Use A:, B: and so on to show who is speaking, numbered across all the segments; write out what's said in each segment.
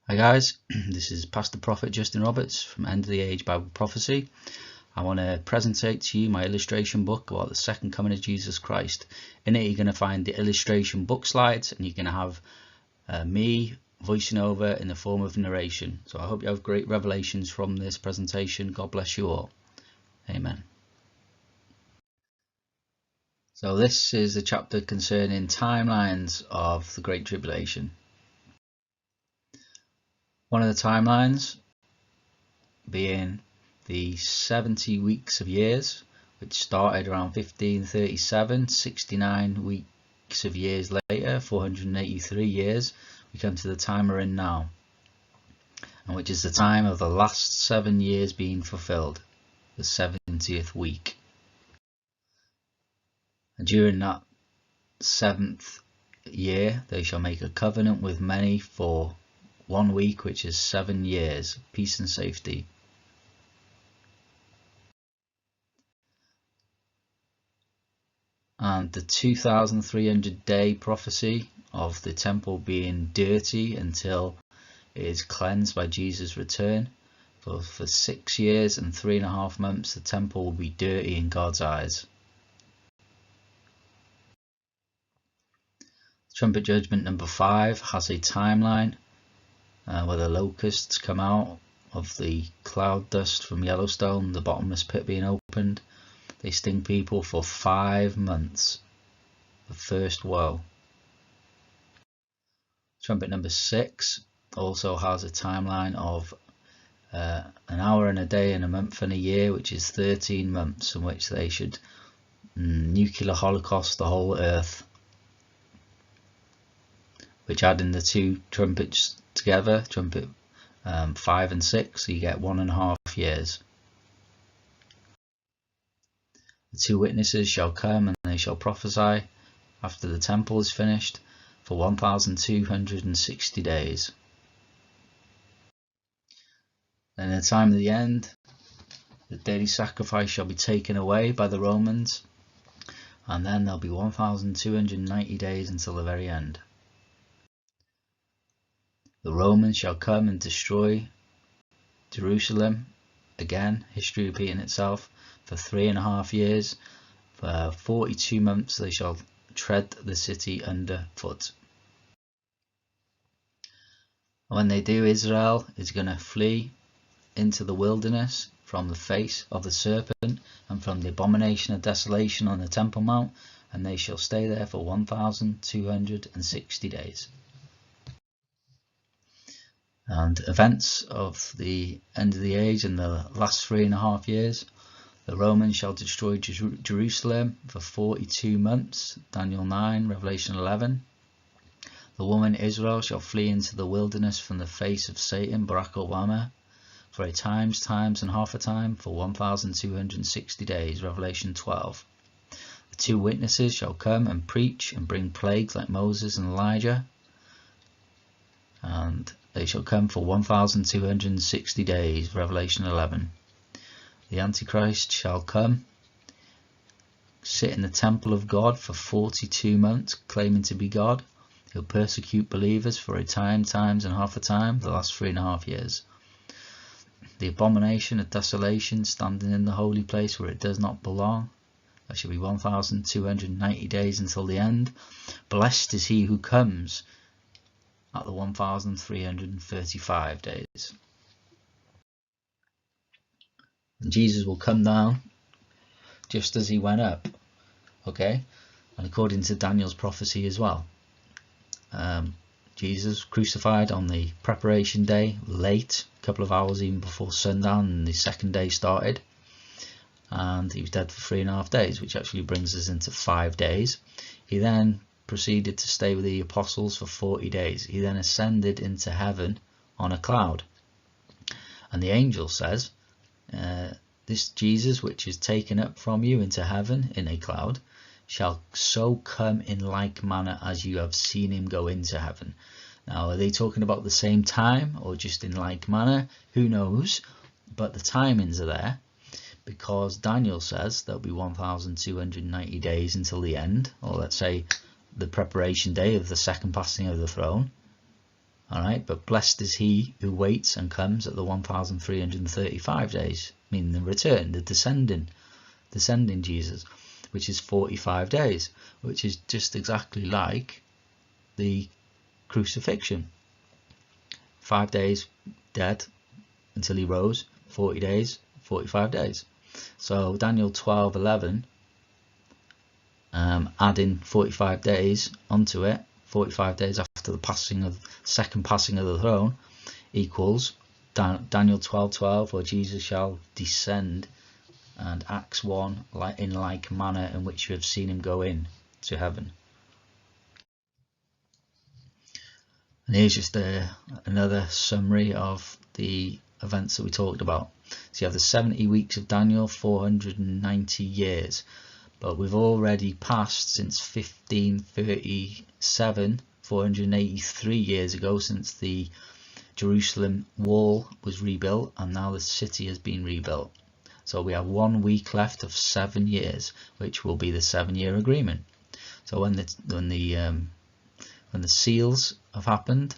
A: Hi guys, this is Pastor Prophet Justin Roberts from End of the Age Bible Prophecy. I want to presentate to you my illustration book about the second coming of Jesus Christ. In it you're going to find the illustration book slides, and you're going to have me voicing over in the form of narration. So I hope you have great revelations from this presentation. God bless you all. Amen. So this is a chapter concerning timelines of the Great Tribulation. One of the timelines being the 70 weeks of years, which started around 1537, 69 weeks of years later, 483 years, we come to the time we're in now, and which is the time of the last 7 years being fulfilled, the 70th week. And during that 7th year they shall make a covenant with many for 1 week, which is 7 years, peace and safety. And the 2300 day prophecy of the temple being dirty until it is cleansed by Jesus' return. For 6 years and 3.5 months the temple will be dirty in God's eyes. Trumpet judgment number 5 has a timeline where the locusts come out of the cloud dust from Yellowstone, the bottomless pit being opened. They sting people for 5 months. The first woe. Trumpet number 6 also has a timeline of an hour and a day and a month and a year, which is 13 months, in which they should nuclear holocaust the whole earth, which adding the two trumpets together, trumpet 5 and 6, so you get 1.5 years. The 2 witnesses shall come, and they shall prophesy after the temple is finished for 1260 days. And in the time of the end, the daily sacrifice shall be taken away by the Romans, and then there'll be 1290 days until the very end. The Romans shall come and destroy Jerusalem, again, history repeating itself, for 3.5 years. For 42 months they shall tread the city underfoot. When they do, Israel is going to flee into the wilderness from the face of the serpent and from the abomination of desolation on the Temple Mount, and they shall stay there for 1260 days. And events of the end of the age in the last 3.5 years. The Romans shall destroy Jerusalem for 42 months, Daniel 9, Revelation 11. The woman Israel shall flee into the wilderness from the face of Satan, Barack Obama, for a times and half a time, for 1260 days, Revelation 12. The 2 witnesses shall come and preach and bring plagues like Moses and Elijah, and they shall come for 1260 days, Revelation 11. The Antichrist shall come, sit in the temple of God for 42 months, claiming to be God. He'll persecute believers for a times and half a time, the last 3.5 years. The abomination of desolation, standing in the holy place where it does not belong. That shall be 1290 days until the end. Blessed is he who comes at the 1335 days. And Jesus will come down just as he went up, okay, and according to Daniel's prophecy as well. Jesus crucified on the preparation day, late, a couple of hours even before sundown, and the second day started, and he was dead for 3.5 days, which actually brings us into 5 days. He then proceeded to stay with the apostles for 40 days. He then ascended into heaven on a cloud, and the angel says, this Jesus which is taken up from you into heaven in a cloud shall so come in like manner as you have seen him go into heaven. Now, are they talking about the same time or just in like manner? Who knows? But the timings are there, because Daniel says there'll be 1290 days until the end, or let's say the preparation day of the second passing of the throne. Alright, but blessed is he who waits and comes at the 1335 days, meaning the return, the descending Jesus, which is 45 days, which is just exactly like the crucifixion. 5 days dead until he rose, 40 days, 45 days. So Daniel 12:11, adding 45 days onto it, 45 days after the second passing of the throne, equals Daniel 12:12, where Jesus shall descend, and Acts 1, in like manner in which you have seen him go in to heaven. And here's just another summary of the events that we talked about. So you have the 70 weeks of Daniel, 490 years. But we've already passed since 1537, 483 years ago, since the Jerusalem wall was rebuilt, and now the city has been rebuilt. So we have 1 week left of 7 years, which will be the 7-year agreement. So when the seals have happened,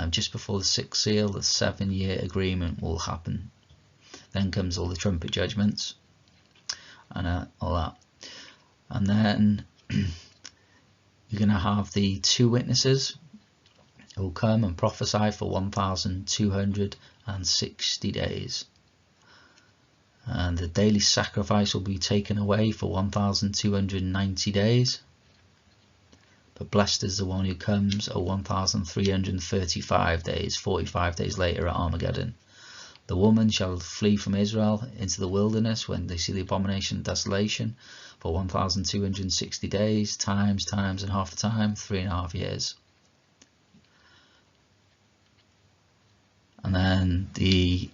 A: just before the 6th seal, the 7-year agreement will happen. Then comes all the trumpet judgments and all that, and then you're going to have the 2 witnesses who will come and prophesy for 1260 days, and the daily sacrifice will be taken away for 1290 days. But blessed is the one who comes at 1335 days, 45 days later at Armageddon. The woman shall flee from Israel into the wilderness when they see the abomination of desolation for 1260 days, times, and half a time, 3.5 years. And then the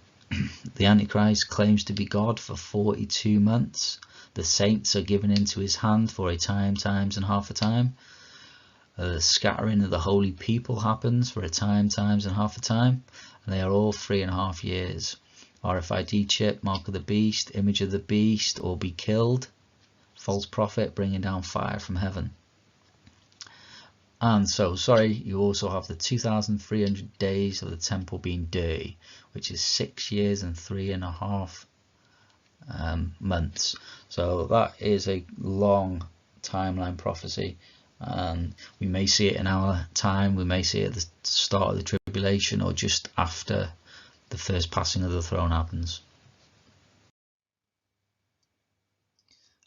A: Antichrist claims to be God for 42 months. The saints are given into his hand for a time, times, and half a time. The scattering of the holy people happens for a time, times, and half a time, and they are all 3.5 years. RFID chip, mark of the beast, image of the beast, or be killed. False prophet bringing down fire from heaven. And so, you also have the 2,300 days of the temple being dirty, which is 6 years and 3.5 months. So that is a long timeline prophecy. And we may see it in our time, we may see it at the start of the tribulation, or just after the first passing of the throne happens.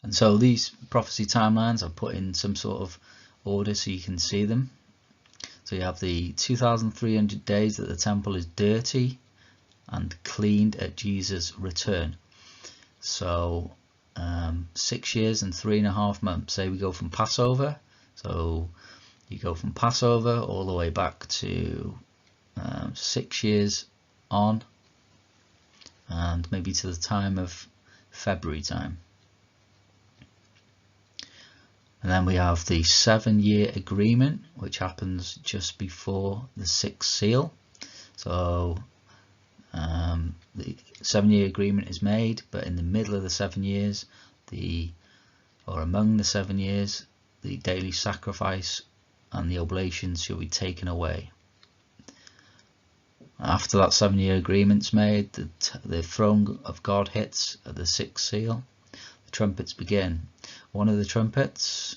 A: And so these prophecy timelines are put in some sort of order so you can see them. So you have the 2,300 days that the temple is dirty and cleaned at Jesus' return. So 6 years and 3.5 months. Say we go from Passover. So you go from Passover all the way back to 6 years on, and maybe to the time of February time. And then we have the 7-year agreement, which happens just before the 6th seal. So the 7-year agreement is made, but in the middle of the 7 years, or among the 7 years, the daily sacrifice and the oblations shall be taken away. After that 7-year agreement's made, the throne of God hits at the 6th seal. The trumpets begin. One of the trumpets,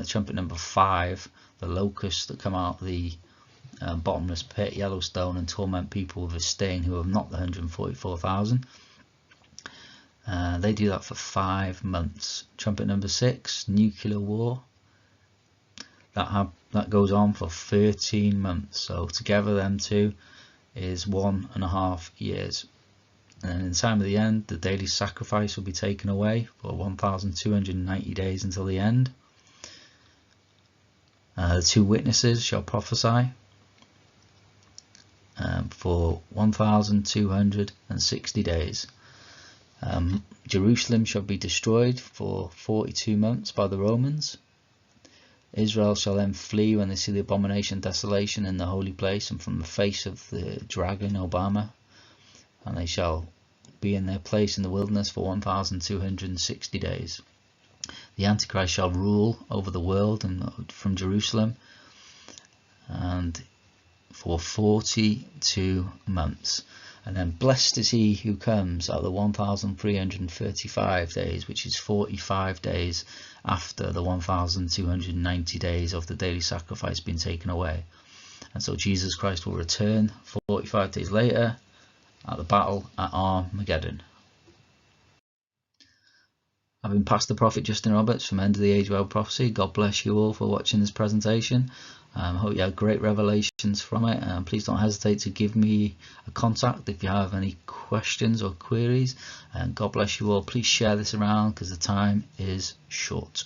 A: trumpet number 5, the locusts that come out of the bottomless pit, Yellowstone, and torment people with a sting who have not the 144,000. They do that for 5 months. Trumpet number 6, nuclear war. That goes on for 13 months. So together them two is 1.5 years. And in the time of the end, the daily sacrifice will be taken away for 1,290 days until the end. The 2 witnesses shall prophesy for 1,260 days. Jerusalem shall be destroyed for 42 months by the Romans. Israel shall then flee when they see the abomination and desolation in the holy place and from the face of the dragon Obama, and they shall be in their place in the wilderness for 1,260 days. The Antichrist shall rule over the world and from Jerusalem, and for 42 months. And then blessed is he who comes at the 1,335 days, which is 45 days after the 1,290 days of the daily sacrifice being taken away. And so Jesus Christ will return 45 days later at the battle at Armageddon. I've been Pastor Prophet Justin Roberts from End of the Age Bible Prophecy. God bless you all for watching this presentation. I hope you had great revelations from it. Please don't hesitate to give me a contact if you have any questions or queries. And God bless you all. Please share this around because the time is short.